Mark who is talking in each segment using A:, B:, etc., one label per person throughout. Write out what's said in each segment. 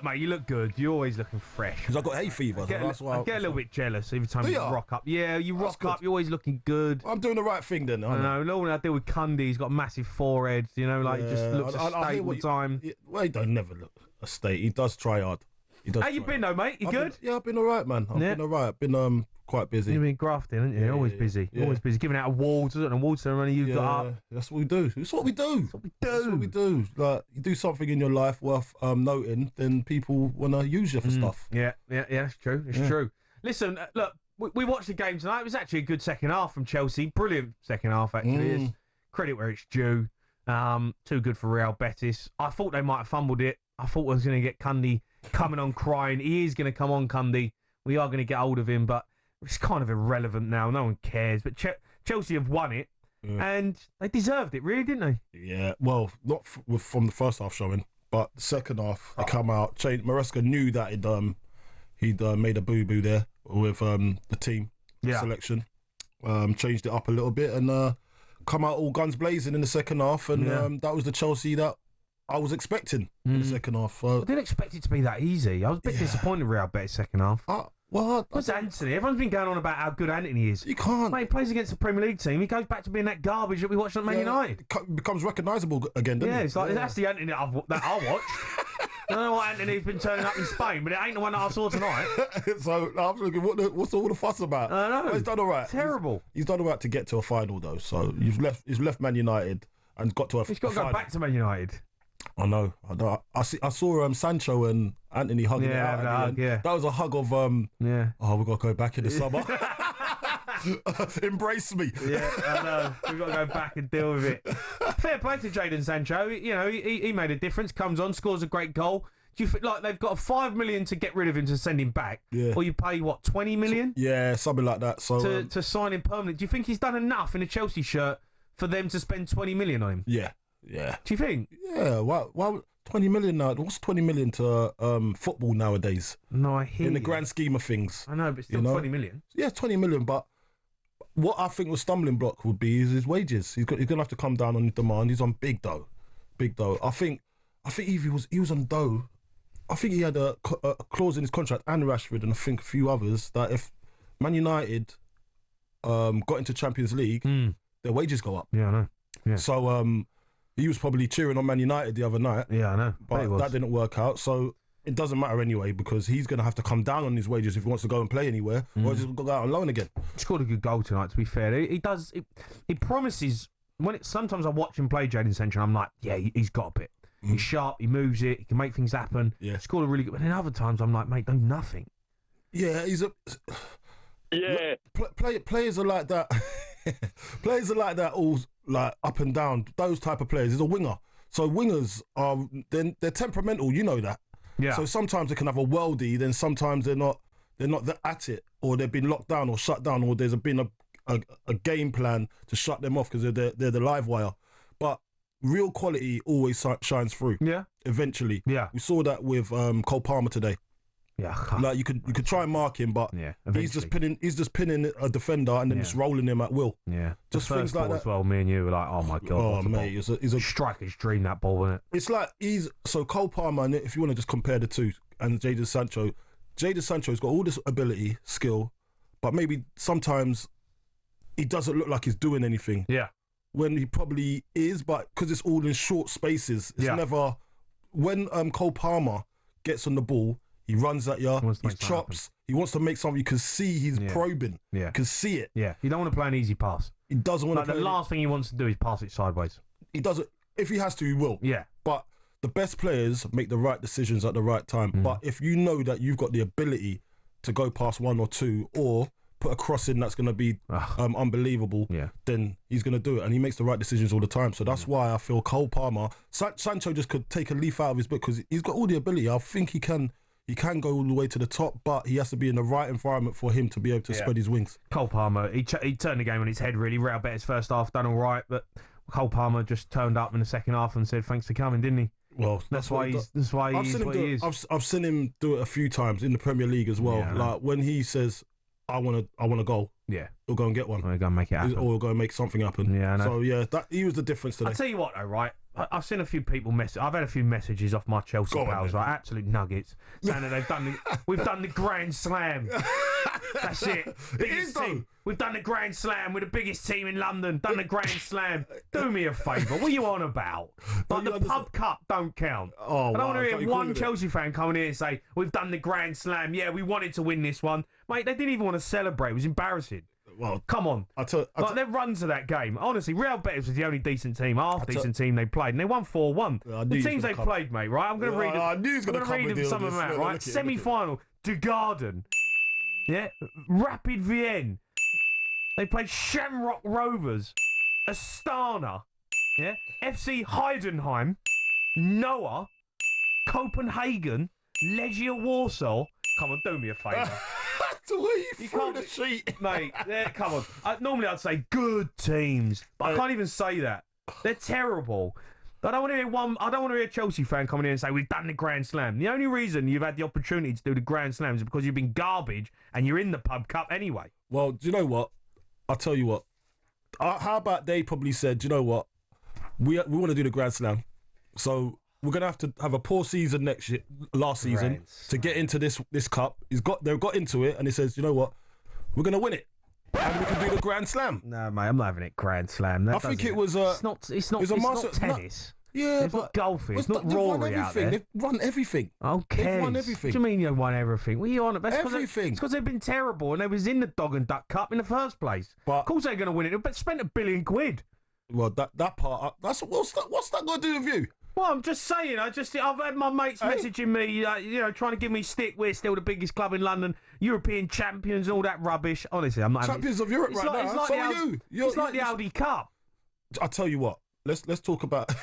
A: Mate, you look good. You're always looking fresh.
B: Because I've got hay fever.
A: I get a little bit jealous every time you rock up. Yeah, you rock up. You're always looking good.
B: I'm doing the right thing then.
A: I know. Normally I deal with Cundy. He's got a massive forehead. You know, like just looks a state all the time.
B: Well, he don't never look a state. He does try hard.
A: How you been though, mate? You good?
B: I've been all right, man. I've been all right. I've been quite busy.
A: You've been grafting, haven't you?
B: Yeah,
A: always busy.
B: Yeah.
A: Always busy. Giving out awards, isn't it? An award ceremony you've got up.
B: That's what we do. It's what we do.
A: That's what we do.
B: That's what we do. Like, you do something in your life worth noting, then people want to use you for stuff.
A: Yeah, that's true. It's true. Listen, look, we watched the game tonight. It was actually a good second half from Chelsea. Brilliant second half, actually. Credit where it's due. Too good for Real Betis. I thought they might have fumbled it. I thought I was going to get Cundy coming on crying. He is going to come on, Cundy. We are going to get hold of him, but it's kind of irrelevant now. No one cares. But Chelsea have won it, and they deserved it, really, didn't they?
B: Yeah, well, not from the first half showing, but the second half, they come out. Maresca knew that he'd made a boo-boo there with the team selection. Changed it up a little bit and come out all guns blazing in the second half, and that was the Chelsea that I was expecting in the second half.
A: I didn't expect it to be that easy. I was a bit disappointed with Real Betis second half.
B: What's
A: Anthony? Everyone's been going on about how good Anthony is.
B: You can't.
A: Mate, he plays against the Premier League team. He goes back to being that garbage that we watched at Man United.
B: Becomes recognisable again, doesn't he?
A: It's like that's the Anthony that I watched. I don't know what Anthony's been turning up in Spain, but it ain't the one that I saw tonight.
B: So I'm thinking, what's all the fuss about?
A: I know.
B: Well, he's done all right.
A: Terrible.
B: He's done all right to get to a final though. So he's left Man United and got to a.
A: He's got to go back to Man United.
B: I know. I saw Sancho and Anthony hugging it out. At the end. That was a hug of Oh, we got to go back in the summer. Embrace me.
A: Yeah, I know. We've got to go back and deal with it. Fair play to Jadon Sancho. You know, he made a difference. Comes on, scores a great goal. Do you feel like they've got $5 million to get rid of him to send him back? Yeah. Or you pay what, $20 million?
B: Yeah, something like that. So
A: to sign him permanent. Do you think he's done enough in a Chelsea shirt for them to spend $20 million on him?
B: Yeah.
A: Do you think?
B: Yeah. Why 20 million now? What's 20 million to football nowadays?
A: No, I hear
B: in the grand scheme of things.
A: I know, but still 20 million.
B: Yeah, 20 million. But what I think the stumbling block would be is his wages. He's going to have to come down on demand. He's on big dough. I think if he was on dough, I think he had a clause in his contract, and Rashford and I think a few others, that if Man United got into Champions League, their wages go up.
A: Yeah, I know. Yeah.
B: So he was probably cheering on Man United the other night.
A: Yeah, I know.
B: But that didn't work out. So it doesn't matter anyway, because he's going to have to come down on his wages if he wants to go and play anywhere, or he's going to go out on loan again.
A: He scored a good goal tonight, to be fair. He does. He promises. Sometimes I watch him play Jadon Sancho, and I'm like, yeah, he's got a bit. He's sharp, he moves it, he can make things happen. Yeah. Scored a really good. But then other times I'm like, mate, do nothing.
B: Yeah, he's a...
C: Yeah.
B: Players are like that. Players are like that, all like up and down. Those type of players. He's a winger. So wingers are... They're temperamental, you know that. Yeah. So sometimes they can have a worldie, then sometimes they're not at it, or they've been locked down or shut down, or there's been a game plan to shut them off because they're the live wire. But real quality always shines through. Yeah. Eventually. Yeah. We saw that with Cole Palmer today. Yeah. Like you could try and mark him, but he's just pinning a defender and then just rolling him at will. Yeah. Just things like that.
A: As well, me and you were like, oh my god.
B: Oh mate, he's a
A: striker's dream, that ball, isn't it?
B: It's like Cole Palmer, and if you want to just compare the two, and Jadon Sancho's got all this ability, skill, but maybe sometimes he doesn't look like he's doing anything. Yeah. When he probably is, but because it's all in short spaces, it's never... When Cole Palmer gets on the ball, he runs at you, he chops, he wants to make something, you can see he's probing. Yeah. You can see it.
A: Yeah, you don't want to play an easy pass.
B: He doesn't want to play...
A: The last thing he wants to do is pass it sideways.
B: He doesn't... If he has to, he will. Yeah. But the best players make the right decisions at the right time. But if you know that you've got the ability to go past one or two, or put a cross in that's going to be unbelievable, then he's going to do it, and he makes the right decisions all the time. So that's why I feel Cole Palmer, Sancho just could take a leaf out of his book, because he's got all the ability. I think he can go all the way to the top, but he has to be in the right environment for him to be able to spread his wings.
A: Cole Palmer, he turned the game on its head, really. Real Betis first half done all right, but Cole Palmer just turned up in the second half and said thanks for coming, didn't he?
B: Well,
A: that's why he's what he is.
B: I've seen him do it a few times in the Premier League as well. Like when he says, I want a goal. Yeah, he'll go and get one.
A: He'll go and make it happen.
B: Or he'll go and make something happen. Yeah, I know. So yeah, he was the difference today.
A: I'll tell you what though, right? I've seen a few people I've had a few messages off my Chelsea pals, like absolute nuggets, saying that we've done the Grand Slam. That's it. Biggest team. We've done the Grand Slam. We're the biggest team in London. Done the Grand Slam. Do me a favour. What are you on about? Like the pub cup don't count.
B: Oh,
A: I don't want to hear one Chelsea fan coming here and say we've done the Grand Slam. Yeah, we wanted to win this one, mate. They didn't even want to celebrate. It was embarrassing.
B: Well,
A: come on. Their runs of that game. Honestly, Real Betis was the only decent team, half-decent team they played, and they won 4-1. The teams they played, mate, right? I'm going to read them.
B: I knew he was going to come with
A: some of them out, right? Semi-final, De Garden. Yeah? Rapid Vienne. They played Shamrock Rovers. Astana. Yeah? FC Heidenheim. Noah. Copenhagen. Legia Warsaw. Come on, do me a favour.
B: The way you threw the sheet.
A: Mate, come on. Normally I'd say good teams, but I can't even say that. They're terrible. I don't want to hear a Chelsea fan coming in and say, we've done the Grand Slam. The only reason you've had the opportunity to do the Grand Slam is because you've been garbage and you're in the pub cup anyway.
B: Well, do you know what? I'll tell you what. How about they probably said, do you know what? We want to do the Grand Slam. So we're going to have a poor season last season to get into this cup. They've got into it and he says, you know what? We're going to win it. And we can do the Grand Slam.
A: No, mate, I'm not having it Grand Slam.
B: I think it was...
A: It's not tennis.
B: Yeah,
A: it's not golfing. It's not Rory out there.
B: They've won everything.
A: Okay.
B: They've won everything.
A: What do you mean you won everything? What are you on about?
B: Everything.
A: It's because they've been terrible and they was in the Dog and Duck Cup in the first place. But of course they're going to win it. They spent £1 billion.
B: Well, that part... what's that got to do with you?
A: Well, I'm just saying. I've had my mates messaging me, trying to give me stick. We're still the biggest club in London, European champions, and all that rubbish. Honestly, I'm not
B: champions of Europe now. So are you.
A: It's like the Audi Cup.
B: I'll tell you what. Let's talk about.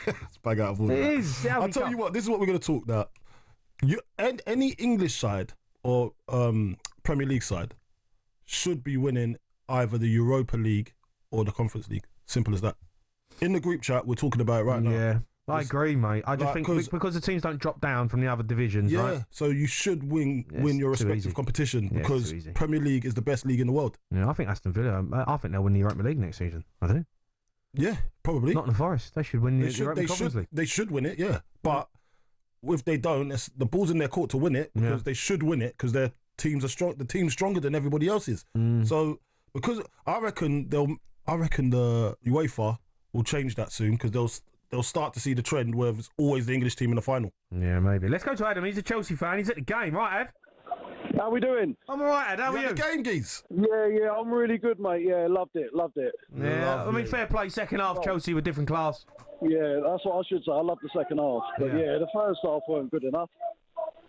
B: It's bang out of order.
A: It is.
B: I'll tell you what. This is what we're going to talk about. Any English side or Premier League side should be winning either the Europa League or the Conference League. Simple as that. In the group chat, we're talking about it right now.
A: Yeah. I agree, mate. I just think because the teams don't drop down from the other divisions, right?
B: So you should win your respective competition because Premier League is the best league in the world.
A: Yeah, I think Aston Villa, I think they'll win the Europa League next season. I do.
B: Yeah, probably.
A: Not in the Forest. They should win the Europa Conference League.
B: They should win it, yeah. But if they don't, the ball's in their court to win it because they should win it because their teams are strong. The team's stronger than everybody else's. So because I reckon the UEFA will change that soon because they'll start to see the trend where it's always the English team in the final.
A: Yeah, maybe. Let's go to Adam. He's a Chelsea fan. He's at the game. Right, Ad?
C: How we doing?
A: I'm all right, Ad. How are you?
B: The game, geez.
C: Yeah, I'm really good, mate. Yeah, loved it.
A: Yeah, I mean, fair play. Second half, Chelsea were different class.
C: Yeah, that's what I should say. I loved the second half. But yeah, the first half weren't good enough.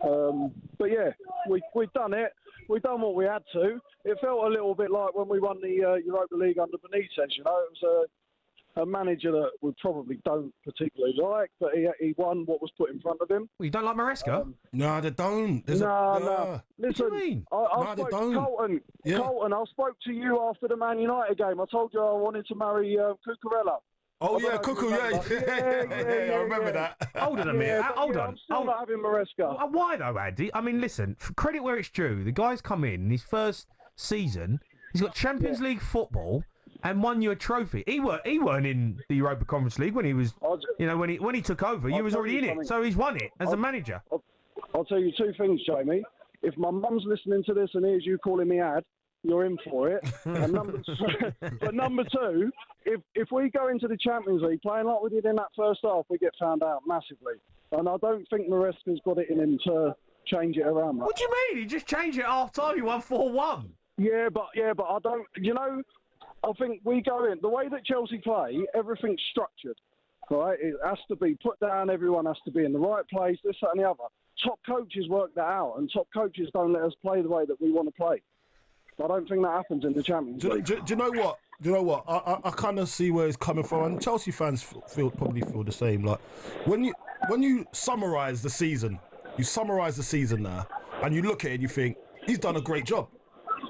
C: But yeah, we've done it. We've done what we had to. It felt a little bit like when we won the Europa League under Benitez, you know. It was a manager that we probably don't particularly like, but he won what was put in front of him.
A: Well, you don't like Maresca?
B: No, they don't.
C: No. Listen,
A: what do you mean?
C: I spoke to Colton. Colton, I spoke to you after the Man United game. I told you I wanted to marry Cucurella.
B: Oh, yeah, Cuckoo, yeah. I remember that.
A: Hold on a minute. Hold on.
C: I'm still not having Maresca.
A: Why though, Andy? I mean, listen, for credit where it's due, the guy's come in his first season, he's got Champions League football, and won you a trophy. He weren't in the Europa Conference League when he was, when he took over. You was already in it, so he's won it as a manager.
C: I'll tell you two things, Jamie. If my mum's listening to this and hears you calling me Ad, you're in for it. And number two, if we go into the Champions League playing like we did in that first half, we get found out massively. And I don't think Maresca's got it in him to change it around.
A: What do you mean? He just changed it at half time. He won 4-1.
C: Yeah, but I don't. I think we go in the way that Chelsea play. Everything's structured, right? It has to be put down. Everyone has to be in the right place. This, that, and the other. Top coaches work that out, and top coaches don't let us play the way that we want to play. I don't think that happens in the Champions League.
B: Do you know what? I kind of see where it's coming from, and Chelsea fans probably feel the same. Like when you summarise the season, now, and you look at it, and you think he's done a great job.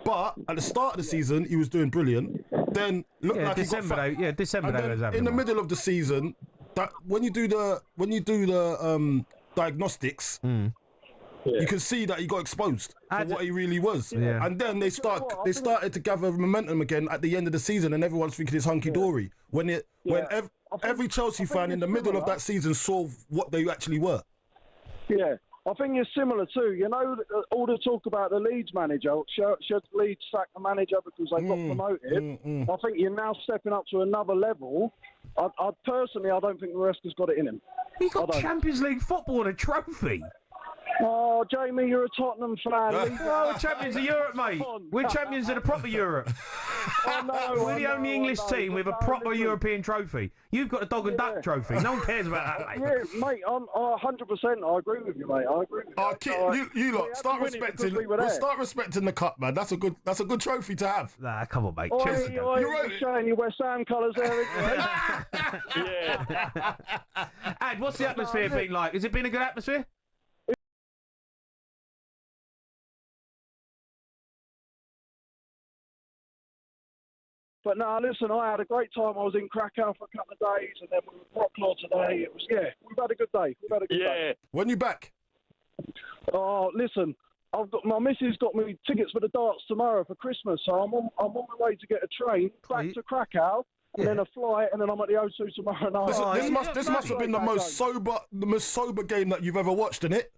B: But at the start of the season, he was doing brilliant. Then
A: December.
B: In the middle of the season, that when you do the diagnostics. You can see that he got exposed for what he really was.
A: Yeah.
B: And then they started to gather momentum again at the end of the season, and everyone's thinking it's hunky-dory. every Chelsea fan in the middle of that season saw what they actually were.
C: Yeah. I think it's similar too. You know, all the talk about the Leeds manager, should Leeds sack the manager because they got promoted? I think you're now stepping up to another level. I personally, I don't think Maresca's got it in him.
A: He got Champions League football and a trophy.
C: Oh, Jamie, you're a Tottenham fan.
A: We're champions of Europe, mate. We're champions of the proper Europe. We're the only English team with a proper European trophy. You've got a dog and duck trophy. No one cares about that, mate.
C: Yeah, mate, I'm 100%. I agree with you, mate. I agree with you.
B: You lot, start respecting the cup, man. That's a good trophy to have.
A: Nah, come on, mate.
C: You're showing your West Ham colours there.
A: Yeah. Ad, what's the atmosphere been like? Has it been a good atmosphere?
C: But no, listen, I had a great time. I was in Krakow for a couple of days, and then we were Brocklaw today. It was, we've had a good day. Day.
B: When you back?
C: Oh, listen, my missus got me tickets for the darts tomorrow for Christmas, so I'm on my way to get a train back to Krakow, and then a flight, and then I'm at the O2 tomorrow night.
B: This must have been the most sober game that you've ever watched, isn't it?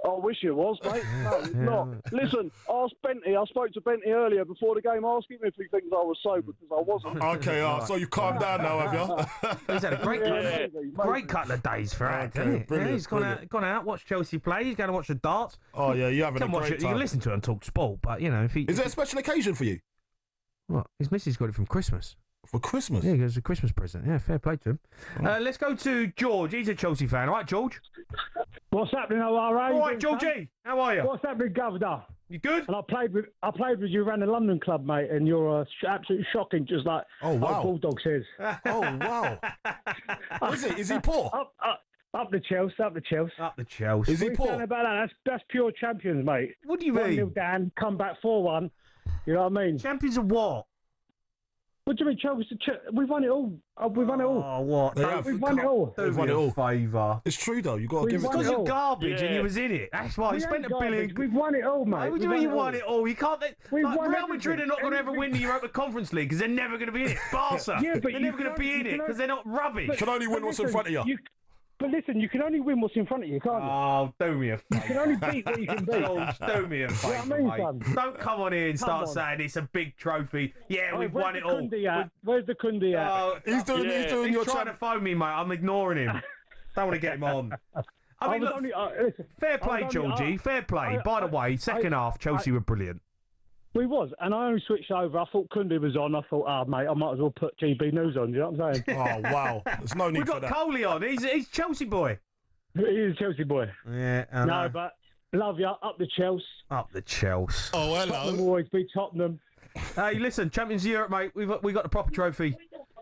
C: I wish it was, mate. No, it's not. Listen, ask Benty. I spoke to Benty earlier before the game. Ask him if he thinks I was sober, because I wasn't.
B: Okay, so you've calmed down now, have you?
A: He's had a great couple of days for Ad, hasn't he? Yeah, he's gone out, watched Chelsea play. He's going to watch the darts.
B: Oh, yeah, you're having a great time.
A: You can listen to it on talkSPORT, but, you know, if he...
B: Is it a special occasion for you?
A: What? His missus got it from Christmas.
B: For Christmas?
A: Yeah, it was a Christmas present. Yeah, fair play to him. Let's go to George. He's a Chelsea fan. All right, George?
D: What's happening, O'Hara?
A: All right, Georgie. How are you?
D: What's happening, Governor?
A: You good?
D: And I played with you around the London club, mate, and you're absolutely shocking, just like Bulldog says.
B: Oh, wow. Is he poor?
D: Up the Chelsea.
A: Up the Chelsea.
B: Is he poor?
D: About that? That's pure champions, mate.
A: What do you mean?
D: 1-0 down, come back 4-1. You know what I mean?
A: Champions of what?
D: What do you mean, Chelsea? We've won it all. We've won it all.
A: Oh, what?
D: We've won it all.
B: We've won it all.
A: Favour.
B: It's true, though. You've got to give it to
A: because you're garbage and you was in it. That's why. You spent $1 billion.
D: We've won it all, mate.
A: What do you mean you won it all? You can't... Real Madrid are not going to ever win the Europa Conference League because they're never going to be in it. Barca, they're never going to be in it because they're not rubbish.
B: You can only win what's in front of you.
D: But listen, you can only win what's in front of you, can't you?
A: Oh, do me a favour.
D: You can only beat what you can beat.
A: Do me a favour,
D: you know what I mean,
A: mate. Don't come on here and start saying it's a big trophy. Yeah, we've won it all.
D: Where's the Kundi at?
A: Oh,
B: he's
A: trying to phone me, mate. I'm ignoring him. Don't want to get him on. I mean, look, fair play, Georgie. Fair play. By the way, second half, Chelsea were brilliant.
D: We was, and I only switched over. I thought Kundi was on. I thought, mate, I might as well put GB News on. You know what I'm saying?
B: Oh, wow. There's no need for that.
A: We've got Coley on. He's Chelsea boy.
D: He's a Chelsea boy.
A: Yeah, I know.
D: No, but love you. Up the Chelsea.
A: Up the Chelsea.
B: Oh, hello.
D: Tottenham always be Tottenham.
A: Hey, listen, Champions of Europe, mate. We got the proper trophy.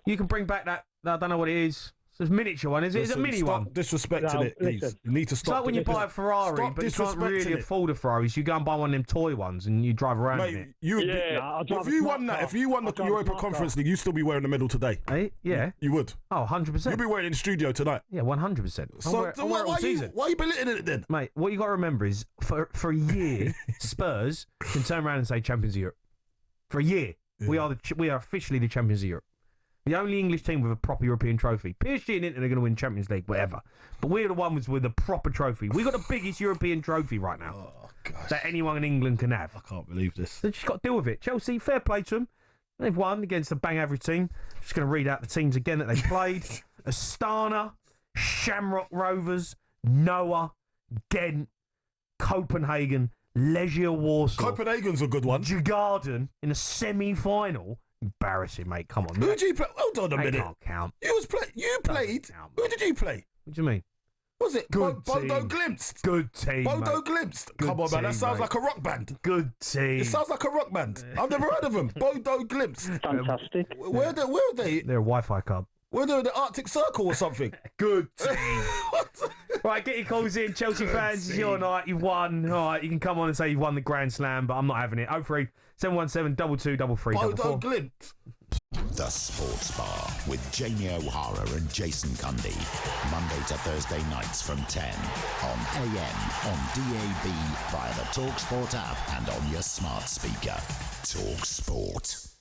A: You can bring back that. I don't know what it is. It's a miniature one, is it? It's a mini one.
B: Disrespecting it, please. You need to stop.
A: It's like when you buy a Ferrari, but you can't really afford a Ferrari, so you go and buy one of them toy ones and you drive around in it.
B: If you won the Europa Conference League, you'd still be wearing the medal today.
A: Hey, yeah.
B: You would.
A: Oh, 100%.
B: You'd be wearing it in the studio tonight.
A: Yeah, 100%.
B: So why are you belittling it then?
A: Mate, what you got to remember is, for a year, Spurs can turn around and say Champions of Europe. For a year. Yeah. We are officially the Champions of Europe. The only English team with a proper European trophy. PSG and Inter are going to win Champions League, whatever. But we're the ones with a proper trophy. We've got the biggest European trophy right now that anyone in England can have.
B: I can't believe this.
A: So just got to deal with it. Chelsea, fair play to them. They've won against a bang average team. Just going to read out the teams again that they played. Astana, Shamrock Rovers, Noah, Ghent, Copenhagen, Legia Warsaw.
B: Copenhagen's a good one.
A: Djurgården in a semi-final. Embarrassing, mate. Come on.
B: Who did you play? Hold on a minute.
A: Can't count.
B: You played. Who did you play?
A: What do you mean?
B: Was it Bodo Glimt?
A: Good team.
B: Bodo Glimt. Come on, man. That sounds like a rock band.
A: Good team.
B: It sounds like a rock band. I've never heard of them. Bodo Glimt.
D: Fantastic.
B: Where are they?
A: They're a Wi-Fi club.
B: Were they the Arctic Circle or something?
A: Good team. Right, get your calls in. Chelsea fans, it's your night. You've won. All right, you can come on and say you've won the Grand Slam, but I'm not having it. 03 717 2233.
B: Bodo Glimt.
E: The Sports Bar with Jamie O'Hara and Jason Cundy. Monday to Thursday nights from 10 on AM, on DAB, via the talkSPORT app and on your smart speaker. talkSPORT.